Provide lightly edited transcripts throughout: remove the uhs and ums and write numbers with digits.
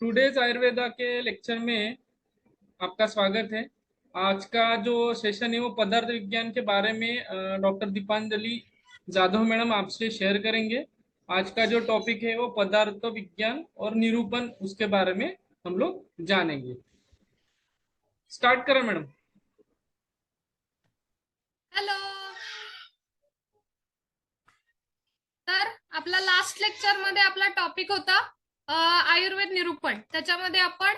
Today's Ayurveda के lecture में आपका स्वागत है। आज का जो सेशन है वो पदार्थ विज्ञान के बारे में डॉक्टर दीपांजलि जाधव मैडम आपसे शेयर करेंगे। आज का जो टॉपिक है वो पदार्थ विज्ञान और निरूपण, उसके बारे में हम लोग जानेंगे। स्टार्ट करें मैडम। हॅलो, तर आपला लास्ट लेक्चर मध्ये आपला टॉपिक होता आयुर्वेद निरूपण। त्याच्यामध्ये आपण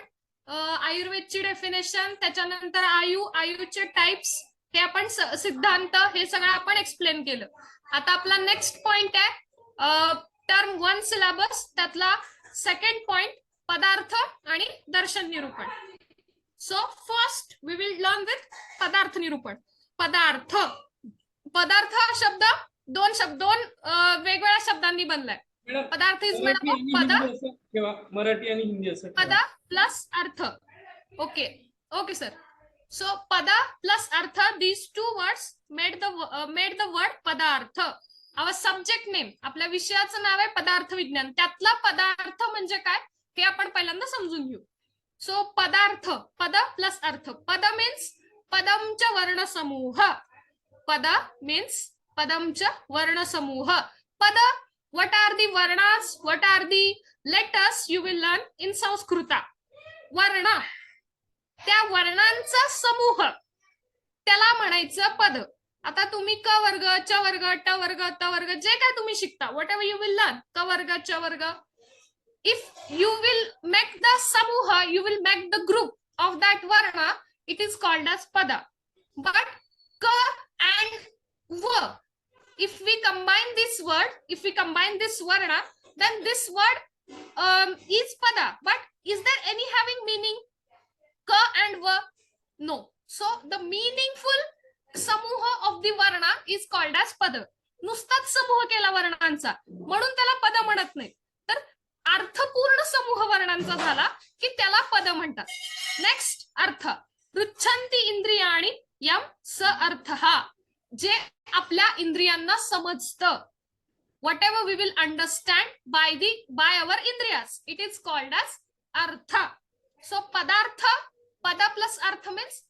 आयुर्वेदची डेफिनेशन, त्याच्यानंतर आयुचे टाइप्स, हे आपण सिद्धांत, हे सगळं आपण एक्सप्लेन केलं। आता आपला नेक्स्ट पॉइंट आहे टर्म 1 सिलेबस, त्यातला सेकंड पॉइंट पदार्थ आणि दर्शन निरूपण। So first we will learn with padartha nirupana. पदार्थ पदार्थ हा शब्द दोन वेगवेगळ्या शब्दांनी बनलाय। पदार्थ इज मेड ऑफ पद किंवा मराठी आणि हिंदी असं पद प्लस अर्थ। Okay okay sir. सो पद प्लस अर्थ, these two words made the word पदार्थ। आवर सब्जेक्ट नेम, आपल्या विषयाचं नाव आहे पदार्थ विज्ञान, त्यातला पदार्थ म्हणजे काय हे आपण पहिल्यांदा समजून घेऊ। सो पदार्थ, पद प्लस अर्थ। पद मीन्स पदमचा वर्ण समूह। पद मीन्स पदमचा वर्ण समूह। पद, what are the varnas, what are the letters you will learn in Sanskrit. वर्ण, त्या वर्णांचा समूह, त्याला म्हणायचं पद। आता तुम्ही क वर्ग, च वर्ग, ट वर्ग, त वर्ग, जे काय तुम्ही शिकता, what ever you will learn, क वर्ग, च वर्ग, if you will make the samuha, you will make the group of that varna, it is called as pada। but ka and va, if we combine this word, if we combine this varna, then this word is pada। but is there any having meaning, ka and va? No। so the meaningful samuha of the varna is called as pada। नुसताच समूह केला वर्णांचा म्हणून त्याला पद म्हणत नाही, तर अर्थपूर्ण समूह वर्णांचा झाला की त्याला पद म्हणतात। नेक्स्ट अर्थ, पृच्छन्ति इंद्रियाणि यम स अर्थः, जे आपल्या इंद्रियांना समजतं, whatever we will understand by our इंद्रियास, it is called as artha. So पदार्थ, पद प्लस अर्थ मीन्स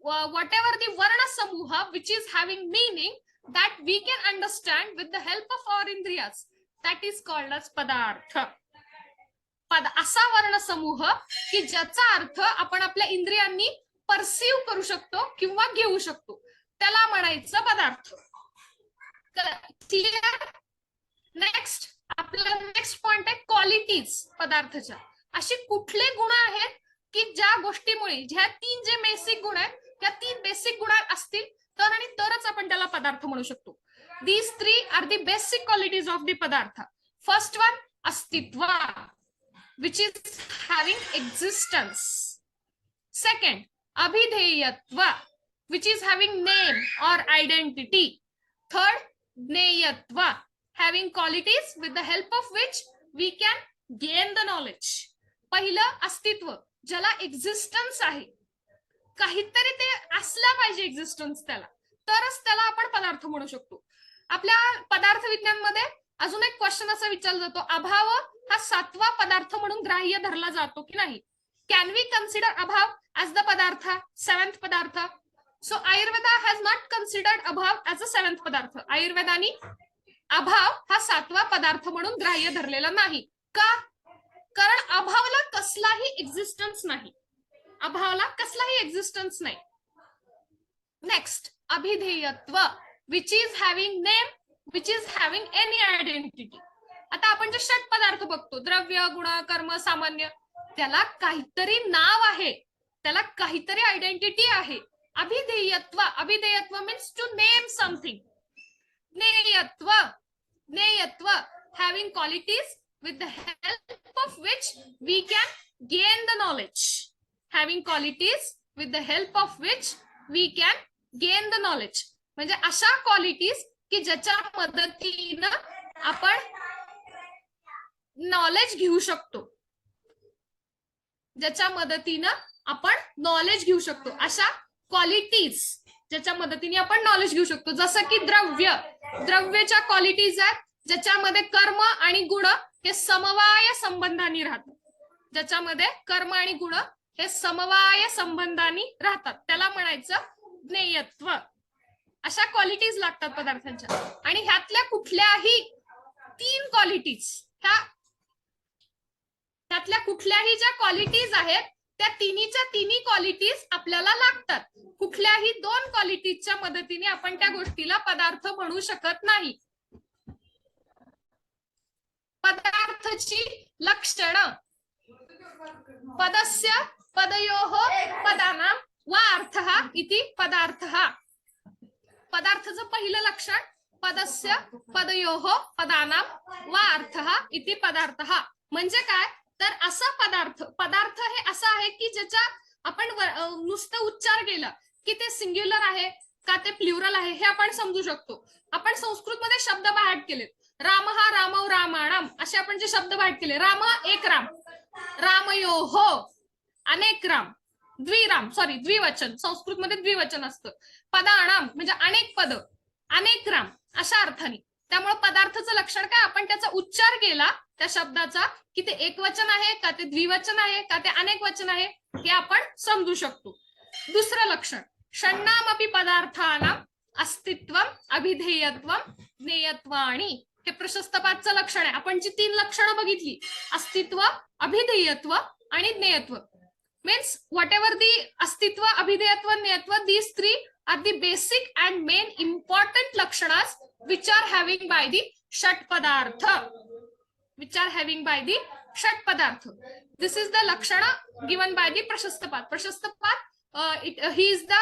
वॉट एव्हर दी वर्ण समूह which is having meaning that we can understand with the help of our indriyas, that is called as पदार्थ। पद असा वर्ण समूह की ज्याचा अर्थ आपण आपल्या इंद्रियांनी परसीव करू शकतो किंवा घेऊ शकतो, त्याला म्हणायचं पदार्थ। क्लियर? नेक्स्ट, आपला नेक्स्ट पॉइंट आहे क्वालिटीज पदार्थाच्या। अशी कुठले गुण आहेत की ज्या गोष्टीमुळे, ज्या तीन जे बेसिक गुण आहेत, त्या तीन बेसिक गुण असतील तर आणि तरच आपण त्याला पदार्थ म्हणू शकतो। These three are the basic qualities of the पदार्थ। फर्स्ट वन, अस्तित्व, which is having existence। second, abhidheyatva, which is having name or identity। third, gneyatva, having qualities with the help of which we can gain the knowledge। पहिलं अस्तित्व, ज्याला existence आहे, काहीतरी ते असला पाहिजे एक्झिस्टन्स त्याला, तरच त्याला आपण पदार्थ म्हणू शकतो। आपल्या पदार्थ विज्ञान मध्ये अजून एक क्वेश्चन असा विचारला जातो, अभाव हा सातवा पदार्थ म्हणून ग्राह्य धरला जातो की नाही? कॅन वी कन्सिडर अभाव ऍज द पदार्थ, सेवेंथ पदार्थ? So Ayurveda has not considered अभाव ऍज अ सेवेंथ पदार्थ। आयुर्वेदानी अभाव हा सातवा पदार्थ म्हणून ग्राह्य धरलेला नाही। का? कारण अभावला कसलाही एक्झिस्टन्स नाही, अभावला कसलाही एक्झिस्टन्स नाही। नेक्स्ट, अभिधेयत्व, which is having name, which is having any identity. आता आपण जे षट पदार्थ बघतो, द्रव्य, गुण, कर्म, सामान्य, त्याला काहीतरी नाव आहे, त्याला काहीतरी आयडेंटिटी आहे। अभिधेयत्व, अभिधेयत्व मीन्स टू नेम समथिंग। ज्ञेयत्व, ज्ञेयत्व, having qualities with the help of which we can gain the knowledge। having qualities with the help of which we can gain the knowledge, म्हणजे अशा क्वालिटीज की ज्याच्या मदतीनं आपण नॉलेज घेऊ शकतो, ज्याच्या मदतीनं आपण नॉलेज घेऊ शकतो, अशा क्वालिटीज ज्याच्या मदतीने आपण नॉलेज घेऊ शकतो। जसं की द्रव्य, द्रव्याच्या क्वालिटीज आहेत ज्याच्यामध्ये कर्म आणि गुण हे समवाय संबंधाने राहतात। ज्याच्यामध्ये कर्म आणि गुण हे समवाय संबंधाने राहतात, त्याला म्हणायचं ज्ञेयत्व. अशा क्वालिटीज लागतात पदार्थांच्या. आणि ह्यातल्या कुठल्याही 3 क्वालिटीज, त्यातल्या कुठल्याही ज्या क्वालिटीज आहेत त्या तिन्हीच्या तिन्ही क्वालिटीज आपल्याला लागतात. कुठल्याही 2 क्वालिटीजच्या मदतीने आपण त्या गोष्टीला पदार्थ म्हणू शकत नाही. पदार्थाची लक्षणं. पदस्य पदयोः पदानां वा अर्थः इति पदार्थः. पदार्थाचं पहिलं लक्षण पदस्य पदयोः पदानां वा अर्थः इति पदार्थः. म्हणजे काय तर असा पदार्थ हे असं आहे की ज्याच्या आपण नुसतं उच्चार केला की ते सिंग्युलर आहे का ते प्लुरल आहे हे आपण समजू शकतो. आपण संस्कृतमध्ये शब्द बाहेर केले. राम हा रामौ रामाणाम असे आपण जे शब्द बाहेर केले. राम एक राम, रामयोः अनेक राम, द्विवचन, संस्कृतमध्ये द्विवचन असतं. पदाणाम म्हणजे अनेक पद, अनेक राम अशा अर्थाने. त्यामुळे पदार्थाचं लक्षण काय, आपण त्याचा उच्चार केला त्या शब्दाचा की ते एकवचन आहे का ते द्विवचन आहे का ते अनेक वचन आहे हे आपण समजू शकतो. दुसरं लक्षण षण्णामपि पदार्थानां अस्तित्वम अभिधेयत्वम ज्ञेयत्वानि. हे प्रशस्तपादचं लक्षण आहे. आपण जी 3 लक्षणं बघितली, अस्तित्व, अभिधेयत्व आणि ज्ञेयत्व, मीन्स whatever the अस्तित्व, अभिधेयत्व, ज्ञेयत्व, these 3 are the basic and main important lakshanas which are having by the षट पदार्थ. This is the lakshana given by the Prashastapad. Prashastapad, he is the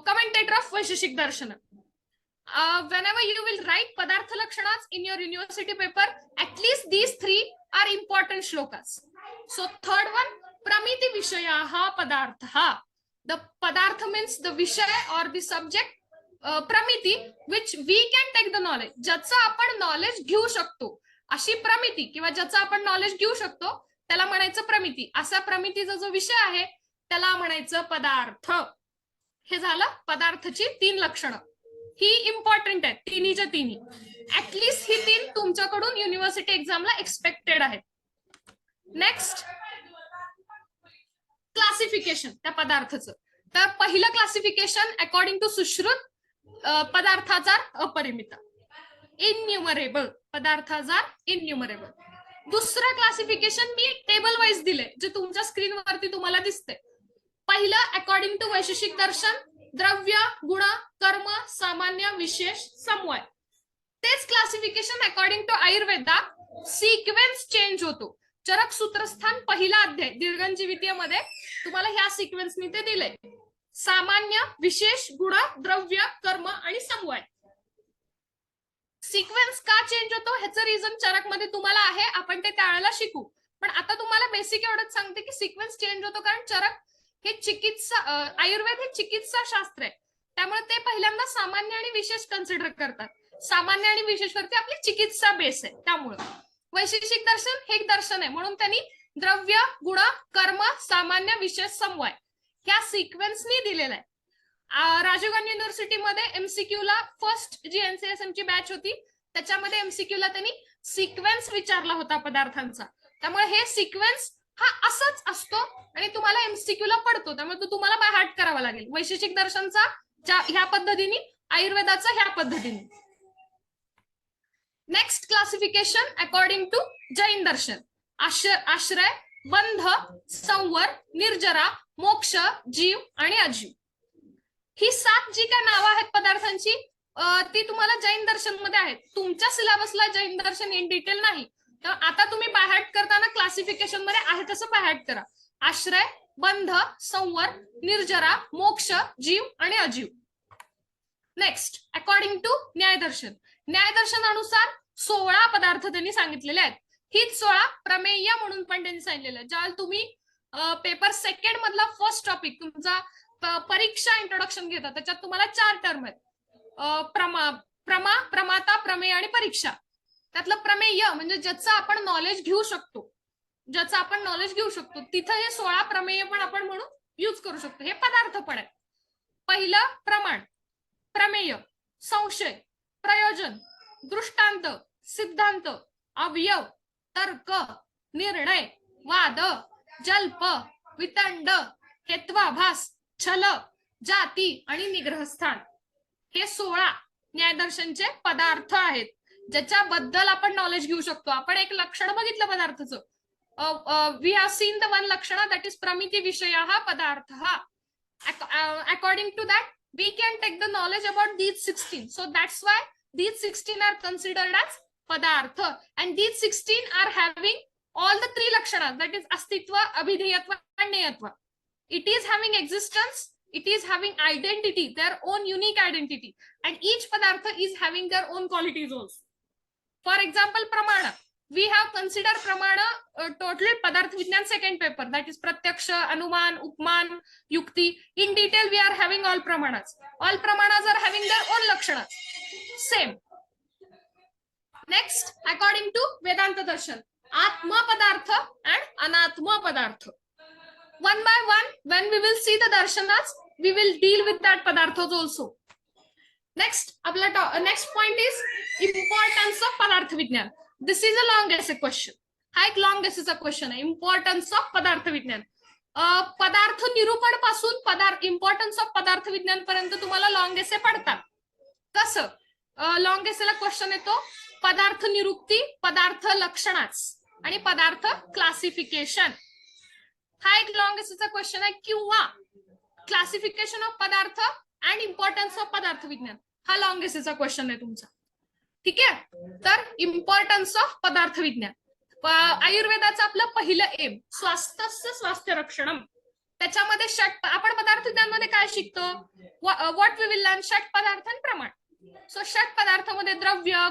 commentator of Vaisheshik Darshana. Whenever you will write Padartha Lakshanas in your university paper, at least these 3 are important shlokas. So third one, Pramiti Vishayaha Padartha. The Padartha means the Vishaya or the subject, Pramiti, which we can take the knowledge. ज्याचा आपण knowledge घेऊ शकतो अशी प्रमिती किंवा ज्याचा आपण knowledge घेऊ शकतो त्याला म्हणायचं प्रमिती. असा प्रमितीचा जो विषय आहे त्याला म्हणायचं पदार्थ. हे झालं पदार्थाची 3 लक्षणं. ही इम्पॉर्टंट आहेत तिन्हीच्या तिन्ही. ऍटलीस्ट ही 3 तुमच्याकडून युनिव्हर्सिटी एक्झामला एक्सपेक्टेड आहेत. नेक्स्ट क्लासिफिकेशन त्या पदार्थाचं. तर पहिलं क्लासिफिकेशन अकॉर्डिंग टू सुश्रुत, पदार्थाचा अपरिमित, इन्युमरेबल, पदार्थाचा इन्युमरेबल. दुसरं क्लासिफिकेशन मी टेबल वाईज दिले जे तुमच्या स्क्रीनवरती तुम्हाला दिसते. पहिलं अकॉर्डिंग टू वैशेषिक दर्शन, द्रव्य, गुण, कर्म, सामान्य, विशेष, समवाय. तेच classification according to Ayurveda sequence change होतो. चरक सूत्रस्थान पहिला अध्याय दीर्घंजीवितीय मध्ये तुम्हाला ह्या सिक्वेन्सनी ते दिले. सामान्य, विशेष, गुण, द्रव्य, कर्म आणि समवाय. सिक्वेन्स का चेंज होतो ह्याचं रिझन चरक मध्ये तुम्हाला आहे, आपण ते त्यावेळेला शिकू. पण आता तुम्हाला बेसिक एवढंच सांगते की सिक्वेन्स चेंज होतो कारण चरक हे चिकित्सा, आयुर्वेद हे चिकित्सा शास्त्र आहे. त्यामुळे ते पहिल्यांदा सामान्य आणि विशेष कन्सिडर करतात. सामान्य आणि विशेष वरती आपली चिकित्सा बेस आहे. त्यामुळे वैशेषिक दर्शन हे एक दर्शन आहे म्हणून त्यांनी द्रव्य, गुण, कर्म, सामान्य, विशेष, समवाय ह्या सिक्वेन्सनी दिलेला आहे. राजीव गांधी युनिव्हर्सिटीमध्ये एमसीक्यू ला फर्स्ट जी एनसीएसएम ची बॅच होती त्याच्यामध्ये एमसीक्यू ला त्यांनी सिक्वेन्स विचारला होता पदार्थांचा. त्यामुळे हे सिक्वेन्स हा असाच असतो आणि तुम्हाला एमसीक्यू ला पडतो. त्यामुळे तो तुम्हाला बाय हार्ट करावा लागेल. वैशेषिक दर्शनचा ह्या पद्धतीने, आयुर्वेदाचा ह्या पद्धतीने. Next classification according to Jain darshan, आश्रय, बंध, संवर, निर्जरा, मोक्ष, जीव आणि अजीव. ही 7 जी काय नावं आहेत पदार्थांची ती तुम्हाला जैन दर्शन मध्ये आहेत. तुमच्या सिलेबसला जैन दर्शन इन डिटेल नाही. तर आता तुम्ही बायहार्ट करताना क्लासिफिकेशन मध्ये आहे तसं बायहार्ट करा. आश्रय, बंध, संवर, निर्जरा, मोक्ष, जीव आणि अजीव. नेक्स्ट अकॉर्डिंग टू न्यायदर्शन, न्यायदर्शनानुसार 16 पदार्थ त्यांनी सांगितलेले आहेत. हीच 16 प्रमेय म्हणून पण त्यांनी सांगितलेलं आहे. ज्यावेळेला तुम्ही पेपर सेकंड मधला फर्स्ट टॉपिक तुमचा परीक्षा इंट्रोडक्शन घेतात त्याच्यात तुम्हाला 4 टर्म आहेत, प्रमाता, प्रमेय आणि परीक्षा. त्यातलं प्रमेय म्हणजे ज्याचं आपण नॉलेज घेऊ शकतो, तिथं हे 16 प्रमेय पण आपण म्हणून युज करू शकतो. हे पदार्थ पण आहे. पहिलं प्रमाण, प्रमेय, संशय, प्रयोजन, दृष्टांत, सिद्धांत, अवयव, तर्क, निर्णय, वाद, जल्प, वितंड, हेत्वाभास, छल, जाती आणि निग्रहस्थान हे 16 न्यायदर्शनचे पदार्थ आहेत, ज्याच्याबद्दल आपण नॉलेज घेऊ शकतो. आपण एक लक्षण बघितलं पदार्थाचं. We have seen the one लक्षण दॅट इज प्रमिती विषयः पदार्थः. According to that, we can take the knowledge about these 16. So that's why these 16 are considered as padartha, and these 16 are having all the 3 lakshanas, that is astitva, abhidheyatva and neyatva. It is having existence, it is having identity, their own unique identity, and each padartha is having their own qualities also. For example, pramana. We have considered pramana total padarth vignan second paper, that is pratyaksha, anuman, upman, yukti. In detail we are having all pramanas. All pramanas are having their own lakshanas. Same. Next, according to Vedanta Darshan, atma padartha and anatma padartha. One by one, when we will see the darshanas, we will deal with that padarthas also. Next point is importance of padartha vignan. This is a long essay question. हा एक long एसेचा question आहे. Importance of पदार्थ विज्ञान. पदार्थ निरूपण पासून importance of पदार्थ विज्ञान पर्यंत तुम्हाला लॉंग एसे पडतात. कसं लॉंग एसेला क्वेश्चन येतो पदार्थ निरुक्ती, पदार्थ लक्षणाच आणि पदार्थ क्लासिफिकेशन. हा एक लॉंग एसेचा क्वेश्चन आहे. किंवा क्लासिफिकेशन ऑफ पदार्थ अँड इम्पॉर्टन्स ऑफ पदार्थ विज्ञान हा लॉंग एसेचा क्वेश्चन आहे तुमचा. ठीक आहे. तर इम्पॉर्टन्स ऑफ पदार्थ विज्ञान. आयुर्वेदाचं आपलं पहिलं एम स्वास्थ्य स्वास्थ्य रक्षणम. त्याच्यामध्ये आपण पदार्थ विज्ञानमध्ये काय शिकतो? व्हॉट वी विल लर्न षट पदार्थ आणि प्रमाण. सो षट पदार्थामध्ये द्रव्य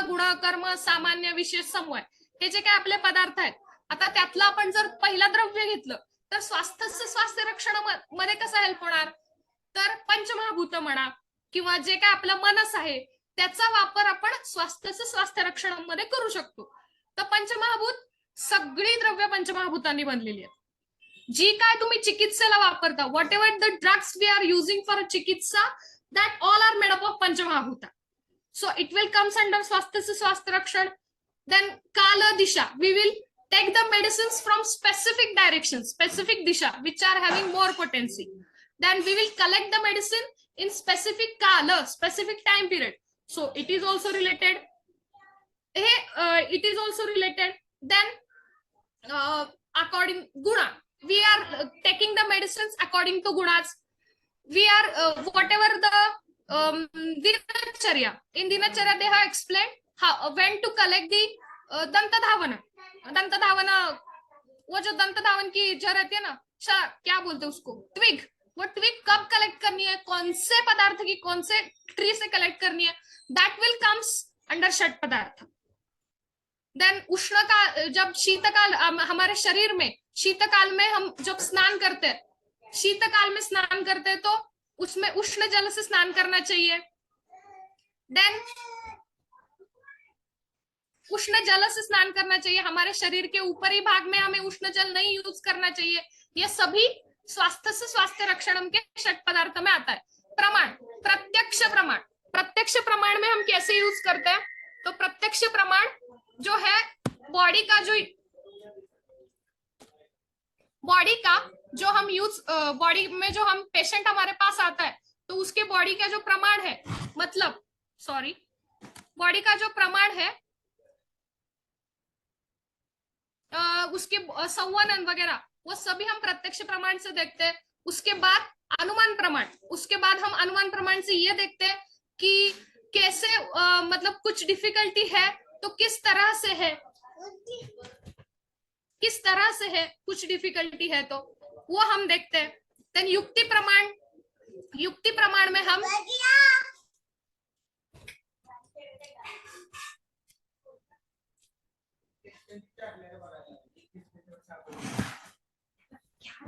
गुण कर्म सामान्य विशेष समूह हे जे काय आपले पदार्थ आहेत. आता त्यातलं आपण जर पहिला द्रव्य घेतलं तर स्वास्थ्य रक्षण मध्ये कसं हेल्प होणार? तर पंचमहाभूत म्हणा किंवा जे काय आपलं मनस आहे त्याचा वापर आपण स्वास्थ्य रक्षणामध्ये करू शकतो. तर पंचमहाभूत सगळी द्रव्य पंचमहाभूतांनी बनलेली आहेत. जी काय तुम्ही चिकित्सेला वापरता, whatever the drugs we are using for चिकित्सा, that all are made up of पंचमहाभूता. So it will comes under स्वास्थ्य रक्षण. देन काल दिशा, we will take the medicines from specific directions, specific disha which are having more potency. Then we will collect the medicine in specific kala, specific time period. So it is also related. Then according guna, we are taking the medicines according to gunas. We are whatever the dinacharya, in dinacharya they have explained how when to collect the danta dhavana. दंत धावना, वो जो दंत धावन की जड़ रहती है ना, क्या बोलते हैं उसको, ट्विग. वो ट्विग कब कलेक्ट करनी है, कौन से पदार्थ की कौन से ट्री से कलेक्ट करनी है, दैट विल कम्स अंडर षट पदार्थ. देन उष्ण काल, जब शीतकाल हमारे शरीर में, शीतकाल में हम जब स्नान करते हैं, शीतकाल में स्नान करते हैं तो उसमें उष्ण जल से स्नान करना चाहिए. देन उष्ण जल से स्नान करना चाहिए. हमारे शरीर के ऊपरी भाग में हमें उष्ण जल नहीं यूज करना चाहिए. ये सभी स्वास्थ्य रक्षण के षट पदार्थ में आता है. प्रमाण, प्रत्यक्ष प्रमाण में हम कैसे यूज करते हैं? तो प्रत्यक्ष प्रमाण जो है बॉडी का जो हम यूज, बॉडी में जो हम पेशेंट हमारे पास आता है तो उसके बॉडी का जो प्रमाण है, मतलब बॉडी का जो प्रमाण है उसके संवहन वगैरह, वो सभी हम प्रत्यक्ष प्रमाण से देखते हैं. उसके बाद अनुमान प्रमाण, उसके बाद हम अनुमान प्रमाण से ये देखते हैं कि कैसे मतलब कुछ डिफिकल्टी है तो किस तरह से है, कुछ डिफिकल्टी है तो वो हम देखते हैं. देन युक्ति प्रमाण में हम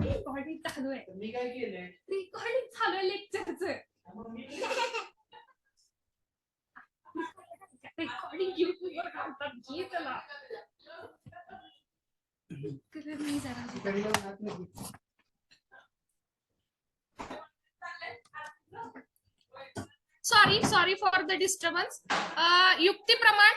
रिकॉर्डिंग चालू आहे लेक्चरचं. रिकॉर्डिंग युट्यूबवर घालतात की त्याला. मी जरा सॉरी फॉर द डिस्टर्बन्स. युक्ती प्रमाण